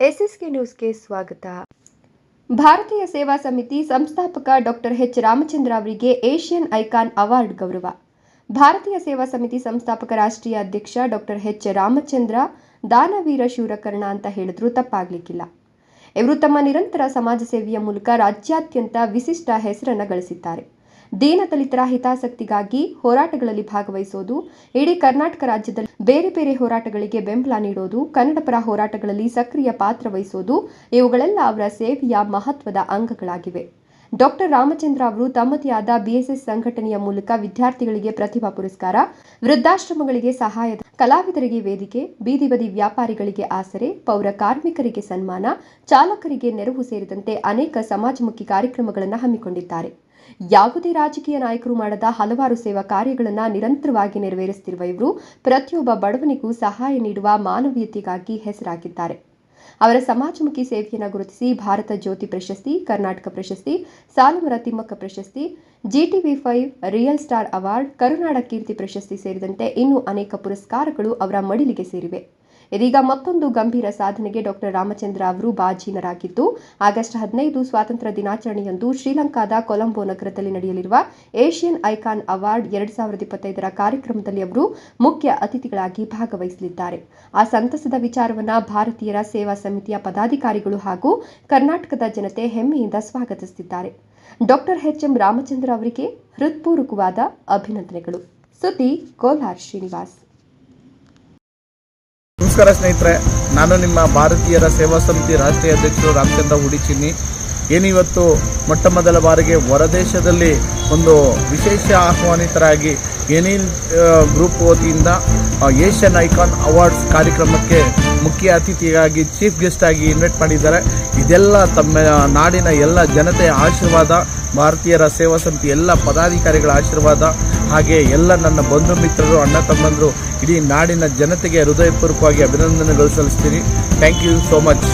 SSK ನ್ಯೂಸ್ಗೆ ಸ್ವಾಗತ. ಭಾರತೀಯ ಸೇವಾ ಸಮಿತಿ ಸಂಸ್ಥಾಪಕ ಡಾಕ್ಟರ್ ಎಚ್ ರಾಮಚಂದ್ರ ಅವರಿಗೆ ಏಷ್ಯನ್ ಐಕಾನ್ ಅವಾರ್ಡ್ ಗೌರವ. ಭಾರತೀಯ ಸೇವಾ ಸಮಿತಿ ಸಂಸ್ಥಾಪಕ ರಾಷ್ಟ್ರೀಯ ಅಧ್ಯಕ್ಷ ಡಾಕ್ಟರ್ ಎಚ್ ರಾಮಚಂದ್ರ ದಾನವೀರ ಶೂರಕರ್ಣ ಅಂತ ಹೇಳಿದ್ರೂ ತಪ್ಪಾಗಲಿಕ್ಕಿಲ್ಲ. ಇವರು ತಮ್ಮ ನಿರಂತರ ಸಮಾಜ ಸೇವೆಯ ಮೂಲಕ ರಾಜ್ಯಾದ್ಯಂತ ವಿಶಿಷ್ಟ ಹೆಸರನ್ನು ಗಳಿಸಿದ್ದಾರೆ. ದೀನದಲಿತರ ಹಿತಾಸಕ್ತಿಗಾಗಿ ಹೋರಾಟಗಳಲ್ಲಿ ಭಾಗವಹಿಸೋದು, ಇಡೀ ಕರ್ನಾಟಕ ರಾಜ್ಯದಲ್ಲಿ ಬೇರೆ ಬೇರೆ ಹೋರಾಟಗಳಿಗೆ ಬೆಂಬಲ ನೀಡೋದು, ಕನ್ನಡ ಪರ ಹೋರಾಟಗಳಲ್ಲಿ ಸಕ್ರಿಯ ಪಾತ್ರ ವಹಿಸೋದು ಇವುಗಳೆಲ್ಲ ಅವರ ಸೇವೆಯ ಮಹತ್ವದ ಅಂಗಗಳಾಗಿವೆ. ಡಾಕ್ಟರ್ ರಾಮಚಂದ್ರ ಅವರು ತಮ್ಮದೇ ಆದ ಬಿಎಸ್ಎಸ್ ಸಂಘಟನೆಯ ಮೂಲಕ ವಿದ್ಯಾರ್ಥಿಗಳಿಗೆ ಪ್ರತಿಭಾ ಪುರಸ್ಕಾರ, ವೃದ್ಧಾಶ್ರಮಗಳಿಗೆ ಸಹಾಯ, ಕಲಾವಿದರಿಗೆ ವೇದಿಕೆ, ಬೀದಿ ಬದಿ ವ್ಯಾಪಾರಿಗಳಿಗೆ ಆಸರೆ, ಪೌರ ಕಾರ್ಮಿಕರಿಗೆ ಸನ್ಮಾನ, ಚಾಲಕರಿಗೆ ನೆರವು ಸೇರಿದಂತೆ ಅನೇಕ ಸಮಾಜಮುಖಿ ಕಾರ್ಯಕ್ರಮಗಳನ್ನು ಹಮ್ಮಿಕೊಂಡಿದ್ದಾರೆ. ಯಾವುದೇ ರಾಜಕೀಯ ನಾಯಕರು ಮಾಡದ ಹಲವಾರು ಸೇವಾ ಕಾರ್ಯಗಳನ್ನು ನಿರಂತರವಾಗಿ ನೆರವೇರಿಸುತ್ತಿರುವ ಇವರು ಪ್ರತಿಯೊಬ್ಬ ಬಡವನಿಗೂ ಸಹಾಯ ನೀಡುವ ಮಾನವೀಯತೆಗಾಗಿ ಹೆಸರಾಗಿದ್ದಾರೆ. ಅವರ ಸಮಾಜಮುಖಿ ಸೇವೆಯನ್ನು ಗುರುತಿಸಿ ಭಾರತ ಜ್ಯೋತಿ ಪ್ರಶಸ್ತಿ, ಕರ್ನಾಟಕ ಪ್ರಶಸ್ತಿ, ಸಾಲುಮರ ತಿಮ್ಮಕ್ಕ ಪ್ರಶಸ್ತಿ, GTV5 ರಿಯಲ್ ಸ್ಟಾರ್ ಅವಾರ್ಡ್, ಕರುನಾಡ ಕೀರ್ತಿ ಪ್ರಶಸ್ತಿ ಸೇರಿದಂತೆ ಇನ್ನೂ ಅನೇಕ ಪುರಸ್ಕಾರಗಳು ಅವರ ಮಡಿಲಿಗೆ ಸೇರಿವೆ. ಇದೀಗ ಮತ್ತೊಂದು ಗಂಭೀರ ಸಾಧನೆಗೆ ಡಾಕ್ಟರ್ ರಾಮಚಂದ್ರ ಅವರು ಬಾಜೀನರಾಗಿದ್ದು, ಆಗಸ್ಟ್ 15 ಸ್ವಾತಂತ್ರ್ಯ ದಿನಾಚರಣೆಯಂದು ಶ್ರೀಲಂಕಾದ ಕೊಲಂಬೋ ನಗರದಲ್ಲಿ ನಡೆಯಲಿರುವ ಏಷ್ಯನ್ ಐಕಾನ್ ಅವಾರ್ಡ್ 2025ರ ಕಾರ್ಯಕ್ರಮದಲ್ಲಿ ಅವರು ಮುಖ್ಯ ಅತಿಥಿಗಳಾಗಿ ಭಾಗವಹಿಸಲಿದ್ದಾರೆ. ಆ ಸಂತಸದ ವಿಚಾರವನ್ನು ಭಾರತೀಯರ ಸೇವಾ ಸಮಿತಿಯ ಪದಾಧಿಕಾರಿಗಳು ಹಾಗೂ ಕರ್ನಾಟಕದ ಜನತೆ ಹೆಮ್ಮೆಯಿಂದ ಸ್ವಾಗತಿಸುತ್ತಿದ್ದಾರೆ. ಡಾಕ್ಟರ್ ಎಚ್ ಎಂ ರಾಮಚಂದ್ರ ಅವರಿಗೆ ಹೃತ್ಪೂರ್ವಕವಾದ ಅಭಿನಂದನೆಗಳು. ಸುದ್ದಿ ಕೋಲಾರ್ ಶ್ರೀನಿವಾಸ್. ನಮಸ್ಕಾರ ಸ್ನೇಹಿತರೆ, ನಾನು ನಿಮ್ಮ ಭಾರತೀಯರ ಸೇವಾ ಸಮಿತಿ ರಾಷ್ಟ್ರೀಯ ಅಧ್ಯಕ್ಷರು ರಾಮಚಂದ್ರ ಹುಡಿಚಿನ್ನಿ. ಏನಿವತ್ತು ಮೊಟ್ಟ ಮೊದಲ ಬಾರಿಗೆ ಹೊರದೇಶದಲ್ಲಿ ಒಂದು ವಿಶೇಷ ಆಹ್ವಾನಿತರಾಗಿ ಎನಿಲ್ ಗ್ರೂಪ್ ವತಿಯಿಂದ ಏಷ್ಯನ್ ಐಕಾನ್ ಅವಾರ್ಡ್ಸ್ ಕಾರ್ಯಕ್ರಮಕ್ಕೆ ಮುಖ್ಯ ಅತಿಥಿಯಾಗಿ ಚೀಫ್ ಗೆಸ್ಟ್ ಆಗಿ ಇನ್ವೈಟ್ ಮಾಡಿದ್ದಾರೆ. ಇದೆಲ್ಲ ತಮ್ಮ ನಾಡಿನ ಎಲ್ಲ ಜನತೆಯ ಆಶೀರ್ವಾದ, ಭಾರತೀಯರ ಸೇವಾ ಸಮಿತಿ ಎಲ್ಲ ಪದಾಧಿಕಾರಿಗಳ ಆಶೀರ್ವಾದ, ಹಾಗೆ ಎಲ್ಲ ನನ್ನ ಬಂಧು ಮಿತ್ರರು, ಅಣ್ಣ ತಮ್ಮಂದರು, ಇಡೀ ನಾಡಿನ ಜನತೆಗೆ ಹೃದಯಪೂರ್ವಕವಾಗಿ ಅಭಿನಂದನೆಗಳು ಸಲ್ಲಿಸ್ತೀನಿ. Thank you so much.